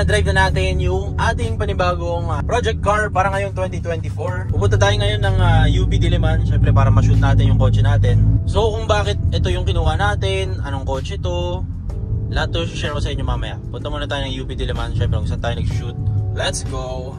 Na-drive na natin yung ating panibagong project car para ngayong 2024. Pupunta tayo ngayon ng UP Diliman, syempre para ma-shoot natin yung kotse natin. So kung bakit ito yung kinuha natin, anong kotse to, lahat to share ko sa inyo mamaya. Punta muna tayo ng UP Diliman, syempre kung saan tayo nag-shoot. Let's go!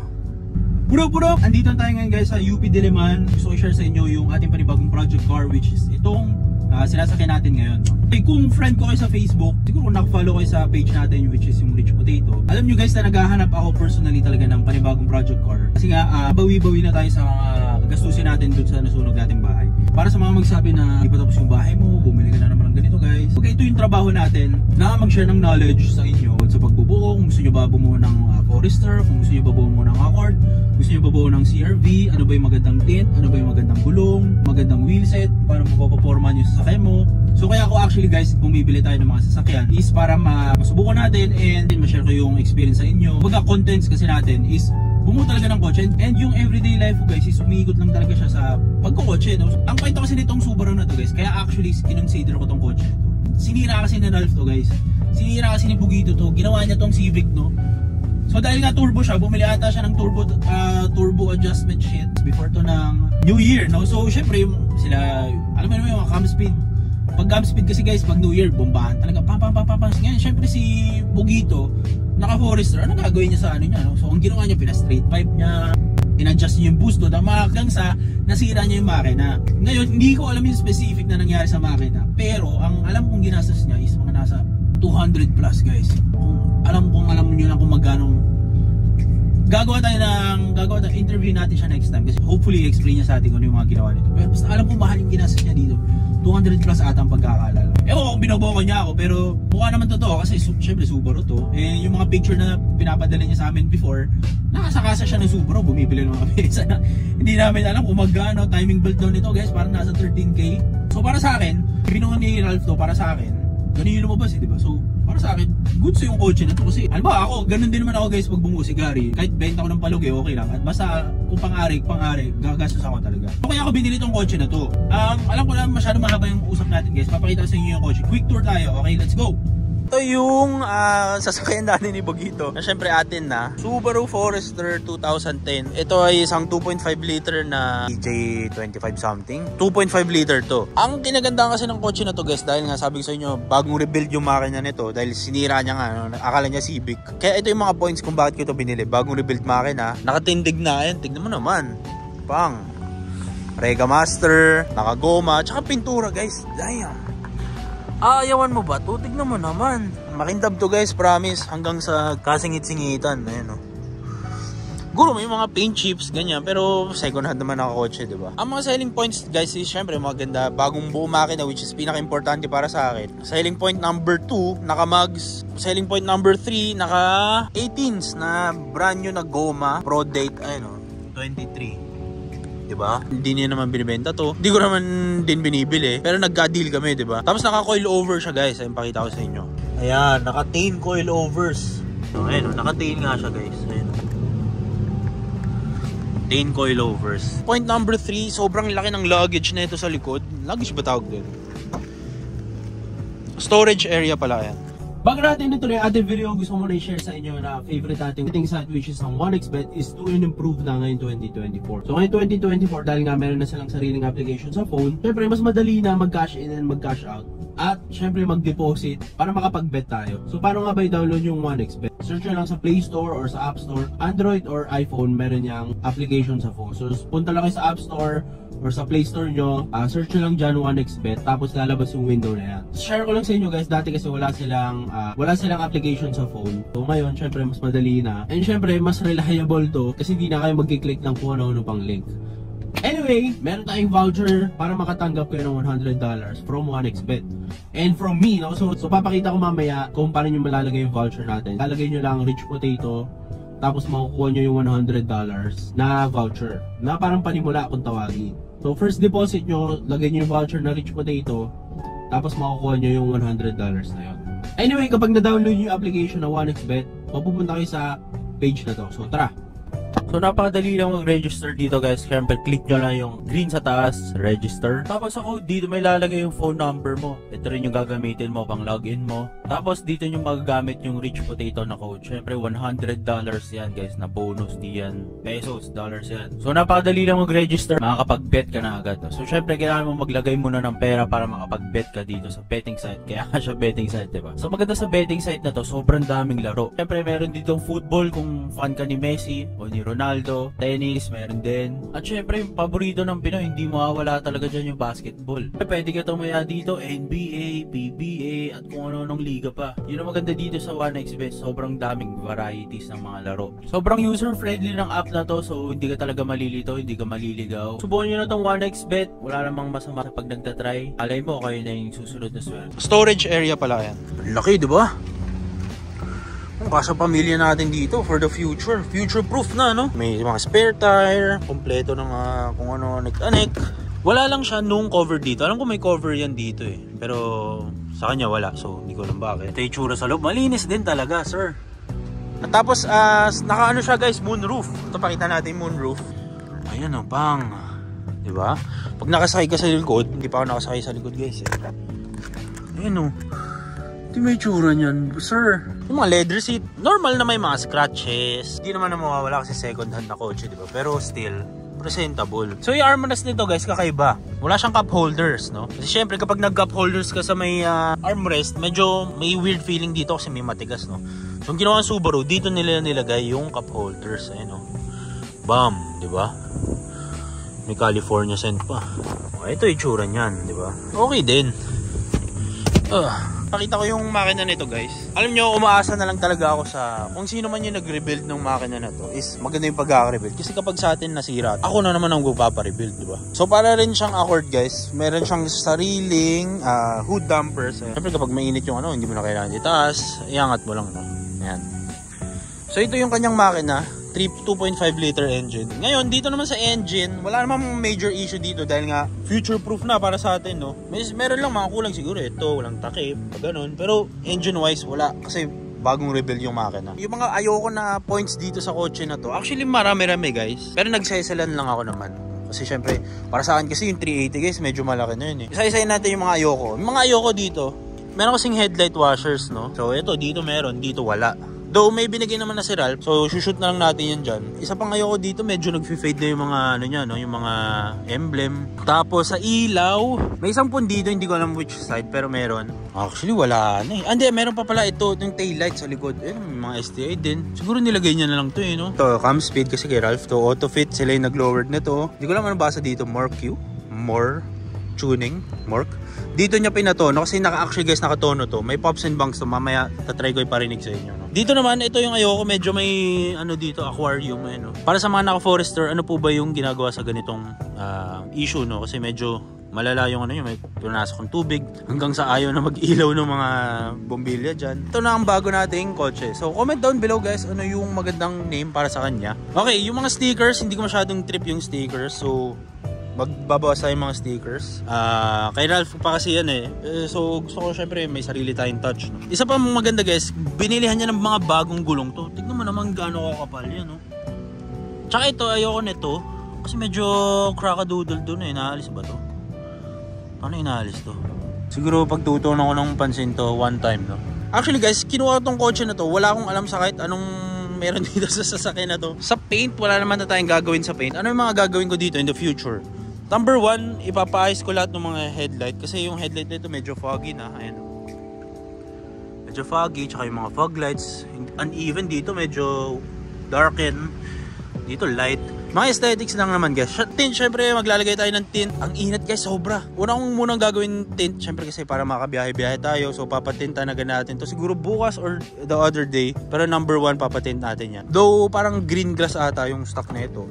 Puro! Andito tayo ngayon guys sa UP Diliman. Gusto ko share sa inyo yung ating panibagong project car, which is itong sinasakyan natin ngayon. Okay, kung friend ko kayo sa Facebook, siguro kung nakafollow kayo sa page natin, which is yung Rich Potato, alam nyo guys na naghahanap ako personally talaga ng panibagong project car. Kasi nga, bawi-bawi na tayo sa mga gastusin natin dun sa nasunog nating bahay. Para sa mga magsabi na di pa tapos yung bahay mo, bumili ka na naman ng ganito guys. Okay, ito yung trabaho natin na mag-share ng knowledge sa inyo sa pagbubuo. Kung gusto nyo ba bumuo ng Forester, kung gusto nyo ba bumuo ng Accord, gusto nyo ba bumuo ng CRV, ano ba yung magandang tint, ano ba yung magandang gulong, magandang wheelset, paano mapapaporma nyo sa sasakyan mo. So kaya ako actually guys, bumibili tayo ng mga sasakyan is para masubukan natin and ma-share ko yung experience sa inyo. Pagka contents kasi natin is bumuo talaga ng kotse, and yung everyday life ko guys is umiikot lang talaga siya sa pagkukotse, no? Ang kwento kasi nitong Subaru na to guys, kaya actually kinonsider ko tong kotse to. Sinira kasi ni Ralph to guys, sinira kasi ni Bugito to, ginawa niya tong Civic, no? So dahil nga turbo siya, bumili ata siya ng turbo adjustment sheets before to ng New Year, no? So syempre sila, alam mo naman yung cam speed. Pag cam speed kasi guys, pag New Year, bombahan talaga, pam. Ngayon syempre si Bugito, naka-Forester, ano gagawin niya sa ano niya, no? So ang ginawa niya, pina-straight pipe niya, in-adjust niya yung boost doon, hanggang sa nasira niya yung makina. Ngayon, hindi ko alam yung specific na nangyari sa makina, pero ang alam kong ginastos niya is mga nasa 200 plus guys. Alam niyo na kung magkano. Gagawa tayo interview natin siya next time kasi hopefully explain niya sa atin kung ano yung mga ginawa nito. Pero basta alam ko mahal yung ginastos niya dito. 200 plus ata ang pagkakaalala. Ewan ko, binoboko niya ako, pero mukha naman totoo kasi syempre Subaru to. Eh, yung mga picture na pinapadala niya sa amin before, nakasakasa siya ng Subaru, bumibili ng mga pesa na hindi namin alam kung magkano. Timing belt daw nito guys, parang nasa 13K. So para sa akin, binuha ni Ralph to para sa akin. Ganun yung lumabas diba? So para sa akin, good sa yung kotse na to kasi ano ba ako, ganun din naman ako guys pag bumuo sigari. Kahit benta ko ng palugi, okay lang. At basta kung pang-ari, gagastos ako talaga. So kaya ako binili tong kotse na to. Alam ko na masyado mahaba yung usap natin guys. Papakita ko sa inyo yung kotse. Quick tour tayo, okay? Let's go! Ito yung sasakyan natin ni Bugito na syempre atin na Subaru Forester 2010. Ito ay isang 2.5 liter na EJ25 something. 2.5 liter to. Ang kinagandaan kasi ng kotse na to guys, dahil nga sabi ko sa inyo, bagong rebuild yung makina nito dahil sinira niya nga, no? Akala niya Civic. Kaya ito yung mga points kung bakit ko ito binili. Bagong rebuild makina, nakatindig na yan. Tignan mo naman. Pang Rega Master, nakagoma, tsaka pintura guys. Damn. Ayawan mo ba? Tignan mo naman. Makindab to guys, promise. Hanggang sa kasingit-singitan. Ayan o. Guro may mga paint chips, ganyan. Pero second hand naman nakakotse, diba? Ang mga selling points guys is syempre maganda. Bagong buo makina, which is pinaka-importante para sa akin. Selling point number 2, naka-mugs. Selling point number 3, naka-18s na brand new na goma. Pro date, ayun o, 23. Diba? Hindi niya naman binibenta to. Hindi ko naman din binibili. Pero nagka-deal kami, diba? Tapos naka-coil over siya guys. Ayun, pakita ko sa inyo. Ayan, naka-tain coil overs. So, ayun, naka-tain nga siya guys. Ayun. Tain coil overs. Point number 3, sobrang laki ng luggage na ito sa likod. Luggage ba tawag din? Storage area pala yan. Bago natin natuloy ating video, gusto ko muna i-share sa inyo na favorite nating site which is ang 1xBet is to improve na ngayon 2024. So ngayon 2024, dahil nga meron na silang sariling application sa phone, syempre mas madali na mag-cash in and mag-cash out. At syempre mag-deposit para makapag-bet tayo. So paano nga ba i-download yung 1xBet? Search nyo lang sa Play Store or sa App Store. Android or iPhone, meron niyang application sa phone. So punta lang kayo sa App Store or sa Play Store nyo, search nyo lang dyan 1xBet, tapos lalabas yung window na yan. Share ko lang sa inyo guys, dati kasi wala silang application sa phone. So ngayon, syempre mas madali na. And syempre, mas reliable to kasi hindi na kayo magkiklik ng kung ano-ano pang link. Anyway, meron tayong voucher para makatanggap kayo ng $100 from 1xBet. And from me, no? So papakita ko mamaya kung paano nyo malalagay yung voucher natin. Lalagay nyo lang Rich Potato, tapos makukuha nyo yung $100 na voucher na parang panimula kung tawagin. So first deposit nyo, lagay nyo yung voucher na Rich Potato, tapos makukuha nyo yung $100 na yun. Anyway, kapag na-download nyo yung application na 1xBet, mapupunta kayo sa page na to. So tara! So napakadali lang mag-register dito guys. Siyempre click nyo lang yung green sa taas, register. Tapos sa code dito may lalagay yung phone number mo. Ito rin yung gagamitin mo pang login mo. Tapos dito nyo magagamit yung Rich Potato na code. Siyempre $100 yan guys na bonus diyan. Pesos, dollars yan. So napakadali lang mag-register. Makakapag-bet ka na agad. So siyempre kailangan mo maglagay muna ng pera para makapag-bet ka dito sa betting site. Kaya siya betting site, diba? So maganda sa betting site na to, sobrang daming laro. Siyempre meron dito football kung fan ka ni Messi o ni Ronaldo. Tennis, meron din. At syempre yung paborito ng Pinoy, hindi mawawala talaga dyan yung basketball. Pwede ka tumaya dito, NBA, PBA, at kung ano-anong liga pa. Yun ang maganda dito sa 1xBet, sobrang daming varieties ng mga laro. Sobrang user-friendly ng app na to, so hindi ka talaga malilito, hindi ka maliligaw. Subukan nyo na tong 1xBet, wala namang masama pag nagtatry. Alay mo, kayo na yung susunod na swerte. Storage area pala yan. Laki, di ba? Kasa pamilya natin dito for the future. Future proof na, no? May mga spare tire, kompleto ng kung ano, anek. Wala lang siya nung cover dito. Alam ko may cover yan dito eh. Pero sa kanya wala. So hindi ko alam bakit. Ito yung tsura sa loob. Malinis din talaga, sir. At tapos naka-ano siya guys, moonroof. Ito pakita natin moonroof. Ayan o, pang. Diba? Pag nakasakay ka sa likod, hindi pa ako nakasakay sa likod guys eh. Ayan o. Ito may tsura niyan, sir. Yung mga leather seat, normal na may mga scratches. Hindi naman na mawawala kasi second hand na kotse, diba? Pero still, presentable. So yung armrest nito guys, kakaiba. Wala siyang cup holders, no? Kasi syempre kapag nag-cup holders ka sa may armrest, medyo may weird feeling dito kasi may matigas, no? So yung ginawa ng Subaru, dito nila nilagay yung cup holders. Ayun, no? Bam, diba? May California scent pa. Ito yung tsura niyan, diba? Okay din. Pakita ko yung makina nito guys. Alam nyo, umaasa na lang talaga ako sa kung sino man yung nag-rebuild ng makina na to is maganda yung pagkaka-rebuild. Kasi kapag sa atin nasira, ako na naman ang magpapa-rebuild, diba? So para rin siyang Accord guys, meron siyang sariling hood dampers. Siyempre kapag mainit yung ano, hindi mo na kailangan itaas, iangat mo lang, no? Ayan. So ito yung kanyang makina, 2.5 liter engine. Ngayon, dito naman sa engine, wala namang major issue dito dahil nga future proof na para sa atin, no? Meron lang mga kulang siguro ito, walang takip, ganun. Pero engine wise, wala kasi bagong rebuild yung makina. Yung mga ayoko na points dito sa kotse na to, actually marami-rami guys. Pero nagseselan lang ako naman. Kasi syempre, para sa akin kasi yung 380 guys, medyo malaki na yun eh. Isa-isayin natin yung mga ayoko. Yung mga ayoko dito, meron kasing headlight washers, no? So ito, dito meron, dito wala. Though may binigay naman na si Ralph, so shoot na lang natin yan dyan. Isa pang ayoko dito, medyo nag-fade na yung mga ano niya, no? Yung mga emblem. Tapos sa ilaw, may isang pun dito, hindi ko alam which side, pero meron. Actually wala na eh. Hindi, meron pa pala ito, yung taillight sa likod. May mga STI din. Siguro nilagay niya na lang to eh, no? Ito, cam speed kasi kay Ralph to. Auto fit, sila yung nag-lowered na to. Hindi ko alam ano basa dito, more tuning, dito niya pinatono kasi actually guys nakatono to. May pops and bangs to. Mamaya tatry ko iparinig sa inyo, no? Dito naman ito yung ayoko, medyo may ano dito, aquarium, no? Para sa mga naka-forester, ano po ba yung ginagawa sa ganitong issue, no? Kasi medyo malala yung ano yun, may pinasok ng tubig hanggang sa ayaw na mag-ilaw ng mga bombilya dyan. Ito na ang bago nating kotse. So comment down below guys, ano yung magandang name para sa kanya. Okay, yung mga stickers, hindi ko masyadong trip yung stickers. So magbabawas tayo mga stickers. Kay Ralph pa kasi yan eh. So gusto ko syempre may sarili tayong touch, no? Isa pa maganda guys, binilihan niya ng mga bagong gulong to. Tignan mo naman gaano kakapal yan, no? Tsaka ito, ayoko nito kasi medyo crackadoodle dun eh. Naalis ba to? Paano inaalis to? Siguro pagtutunan ko ng pansin to one time, no? Actually guys, kinuha ko tong kotse na to. Wala akong alam sa kahit anong meron dito sa sasakyan na to. Sa paint, wala naman na tayong gagawin sa paint. Ano yung mga gagawin ko dito in the future? Number 1, ipapaayos ko lahat ng mga headlight kasi yung headlight nito medyo foggy na. Ayan. Medyo foggy, tsaka yung mga fog lights uneven dito, medyo darken. Dito light. Mga aesthetics lang naman guys. Tint, syempre maglalagay tayo ng tint. Ang init guys, sobra. Una kong munang gagawin tint, syempre kasi para makabiyahe-biyahe tayo. So papatinta na natin to siguro bukas or the other day. Pero number 1, papatint natin yan. Though parang green glass ata yung stock na ito.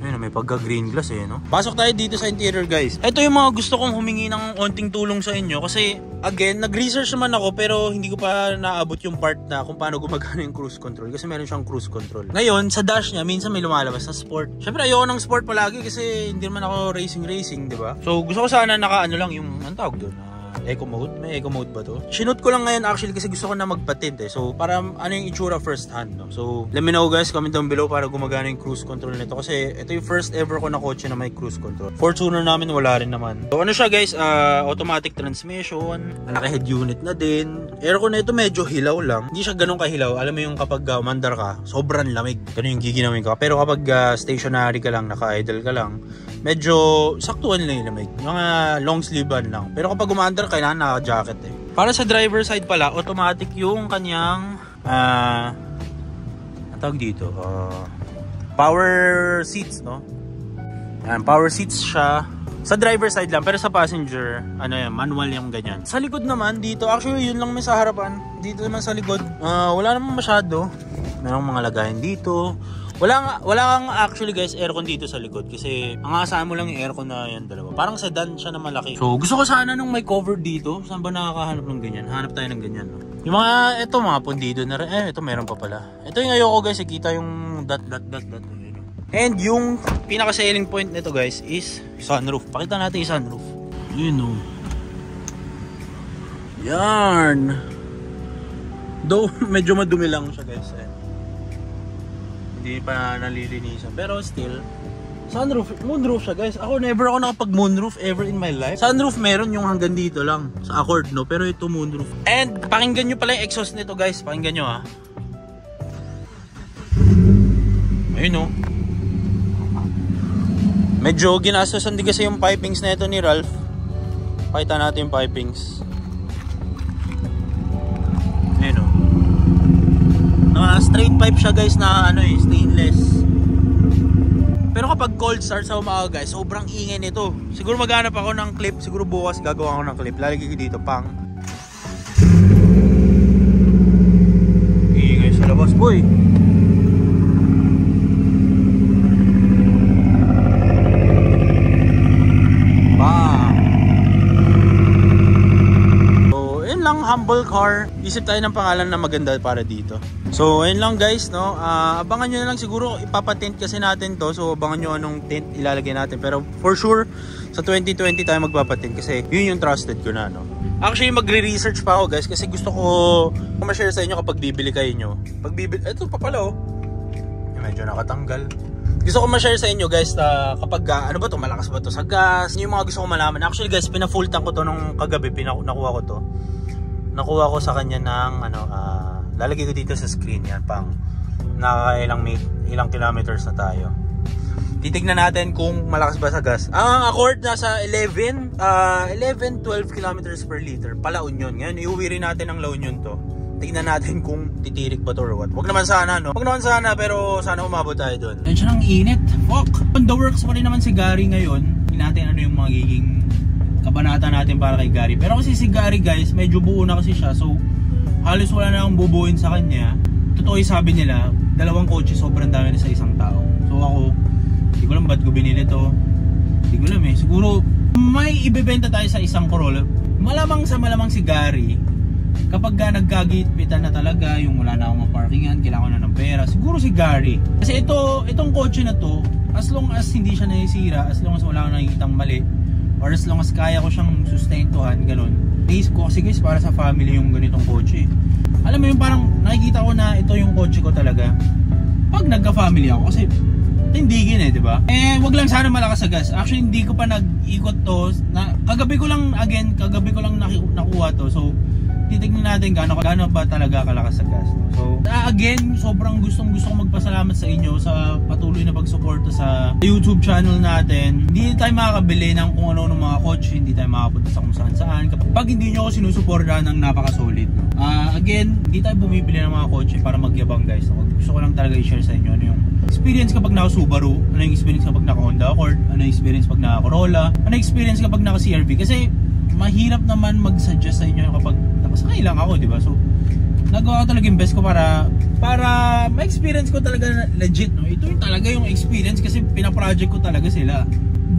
Ayun, may pagka-green glass eh, no? Pasok tayo dito sa interior guys. Ito yung mga gusto kong humingi ng onting tulong sa inyo. Kasi, again, nag-research naman ako pero hindi ko pa naabot yung part na kung paano gumagana yung cruise control. Kasi meron siyang cruise control. Ngayon, sa dash niya, minsan may lumalabas na sport. Siyempre, ayoko ng sport palagi kasi hindi naman ako racing, di ba? So, gusto ko sana naka-ano lang yung, ang tawag doon? Eco mode? May eco mode ba to? Shinoot ko lang ngayon actually kasi gusto ko na magpatid eh. So para ano yung itsura first hand, no? So let me know guys, comment down below para gumagana yung cruise control nito. Kasi ito yung first ever ko na kotse na may cruise control. Fortuner namin wala rin naman. So ano siya guys, automatic transmission, malaki head unit na din. Aircon na ito medyo hilaw lang. Hindi siya ganun kahilaw. Alam mo yung kapag umandar ka, sobrang lamig. Ganun yung giginawin ka. Pero kapag stationary ka lang, naka-idle ka lang, medyo saktuhan lang yung lamig. Mga long sleevean lang. Pero kapag umandar, kailangan naka-jacket eh. Para sa driver side pala, automatic yung kanyang ang tawag dito, power seats, no? Yan, power seats siya. Sa driver side lang, pero sa passenger, ano yan, manual yung ganyan. Sa likod naman, dito, actually yun lang may sa harapan. Dito naman sa likod, wala naman masyado. Merong mga lagayan dito. Wala kang actually guys aircon dito sa likod kasi ang asahan mo lang yung aircon na yan dalawa. Parang sedan siya na malaki. So gusto ko sana nung may cover dito. Saan ba nakakahanap ng ganyan? Hanap tayo ng ganyan, no? Yung mga, ito mga pundido na rin. Ito meron pa pala. Ito yung ayoko guys, ikita yung dot. And yung pinaka selling point nito guys is sunroof. Pakita natin yung sunroof. Yun o. Yarn. Though medyo madumi lang siya guys. Hindi pa nalilinisan. Pero still, sunroof, moonroof siya guys. Ako never ako nakapag moonroof ever in my life. Sunroof meron yung hanggang dito lang sa Accord, no? Pero ito moonroof. And pakinggan nyo pala yung exhaust nito guys. Pakinggan nyo ha. Ayun no. Medyo ginastosan din kasi yung pipings na ito ni Ralph. Pakita natin yung pipings. Ayun no. Straight pipe siya guys na ano eh, stainless. Pero kapag cold start sa umaga guys, sobrang ingay nito. Siguro maghanap ako ng clip, siguro bukas gagawa ako ng clip. Lalagay ko dito pang ingay sa labas boy. Humble car. Isip tayo ng pangalan na maganda para dito. So ayun lang guys, no. Abangan nyo na lang, siguro ipapatint kasi natin to. So abangan nyo anong tint ilalagay natin. Pero for sure sa 2020 tayo magpapatint kasi yun yung trusted ko na, no. Actually magre-research pa ako guys kasi gusto ko ma-share sa inyo kapag bibili kayo nyo. Pag bibili, ito pa pala oh. Medyo nakatanggal. Gusto ko ma-share sa inyo guys kapag ano ba to, malakas ba to sa gas. Yung mga gusto ko malaman. Actually guys, pina-full tank ko to nung kagabi, nakuha ko to. Nakuha ko sa kanya ng lalagay ko dito sa screen yan pang ilang kilometers na tayo. Titignan natin kung malakas ba sa gas. Ang Accord nasa 11-12 kilometers per liter pala Union. Ngayon iuwi rin natin ang La Union to. Tignan natin kung titirik ba to or what. Wag naman sana, no? Wag naman sana, pero sana umabot tayo doon. Yan siya ng init. Fuck! On the works pa rin naman si Gary ngayon. Hindi natin ano yung magiging kabanata natin para kay Gary. Pero kasi si Gary guys, medyo buo na kasi siya. So, halos wala na akong bubuin sa kanya. Totoo yung sabi nila, dalawang kotse sobrang dami na sa isang tao. So ako, hindi ko alam ba't ko binili to. Hindi ko alam eh. Siguro, may ibebenta tayo sa isang Corolla. Malamang si Gary, kapag nagkagitpitan na talaga, yung wala na akong maparkingan, kailangan na ng pera, siguro si Gary. Kasi itong kotse na to, as long as hindi siya nasisira, as long as wala akong nakikitang mali, or as long as kaya ko siyang sustentuhan, ganun. Naisip ko kasi guys, para sa family yung ganitong kotse. Alam mo yung parang nakikita ko na ito yung kotse ko talaga pag nagka-family ako, kasi tindigin eh, di ba? Wag lang sana malakas sa gas. Actually, hindi ko pa nag-ikot to. Kagabi ko lang nakuha to. So, titignan natin gaano ba talaga kalakas sa gas. So, again, sobrang gustong ko magpasalamat sa inyo sa patuloy na pagsuporta sa YouTube channel natin. Hindi tayo makakabili ng kung ano ng mga kotse, hindi tayo makapunta sa kung saan kapag hindi nyo ako sinusuportahan ng napaka-solid. Again, hindi tayo bumibili ng mga kotse para magyabang guys. Gusto ko lang talaga i-share sa inyo ano yung experience kapag naka-Subaru, ano yung experience kapag naka-Honda Accord, ano yung experience kapag naka-Corolla, ano yung experience kapag naka-CR-V. Kasi mahirap naman mag-suggest sa inyo kapag nakasakay lang ako, di ba? So, nagawa ko talaga yung best ko para ma-experience ko talaga legit, no? Ito yung talaga yung experience kasi pina-project ko talaga sila.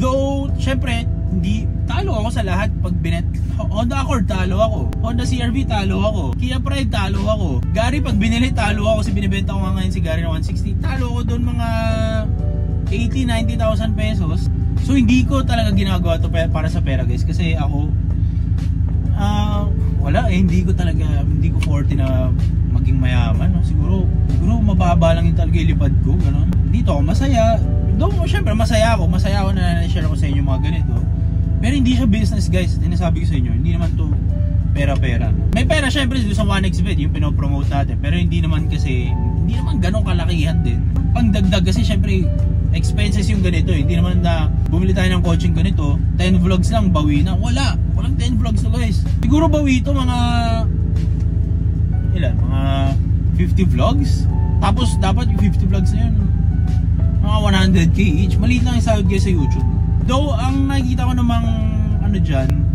Though, syempre, hindi talo ako sa lahat pag Honda Accord, talo ako. Honda CR-V, talo ako. Kia Pride, talo ako. Gary, pag binili, talo ako kasi binibenta ko nga ngayon si Gary na 160. Talo ako doon mga 80-90,000 pesos. So, hindi ko talaga ginagawa to para sa pera guys kasi ako Wala hindi ko 40 na maging mayaman, no? Siguro mababa lang yung talaga ilipad ko, gano'n. Dito ako masaya. Syempre masaya ako na na-share ko sa inyo mga ganito. Pero hindi siya business, guys. Sinasabi ko sa inyo, hindi naman to pera-pera. May pera syempre sa 1xBet, yung pinopromote natin. Pero hindi naman ganong kalakihan din. Pangdagdag kasi syempre expenses yung ganito. Hindi naman na bumili tayo ng coaching ganito, 10 vlogs lang, bawi na. Walang 10 vlogs to, guys. Siguro bawi ito mga 50 vlogs. Tapos dapat yung 50 vlogs na yun mga 100k each. Maliit lang yung sahod, guys, sa YouTube. Though ang nakikita ko namang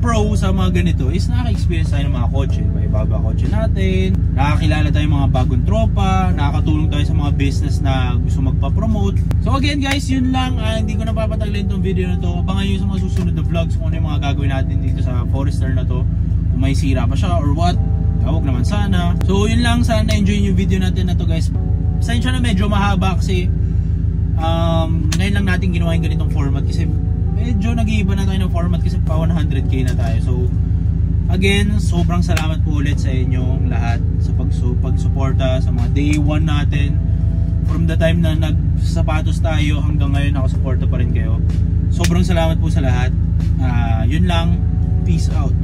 pro sa mga ganito is nakaka-experience tayo ng mga kotse. Ibaba kotse natin, nakakilala tayo ng mga bagong tropa, nakakatulong tayo sa mga business na gusto magpa-promote. So again, guys, yun lang. Hindi ko na papatagalin itong video na to. Abangan nyo sa mga susunod na vlogs kung ano yung mga gagawin natin dito sa Forester na to. Kung may sira pa siya or what, huwag naman sana. So yun lang, sana enjoy yung video natin na to, guys. Pasensya na medyo mahaba kasi ngayon lang natin ginawa yung ganitong format kasi medyo nag-iiba na tayo ng format kasi pa 100k na tayo. So again, sobrang salamat po ulit sa inyong lahat sa pagsuporta sa mga day 1 natin. From the time na nagsapatos tayo hanggang ngayon, nakasuporta pa rin kayo. Sobrang salamat po sa lahat. Yun lang, peace out.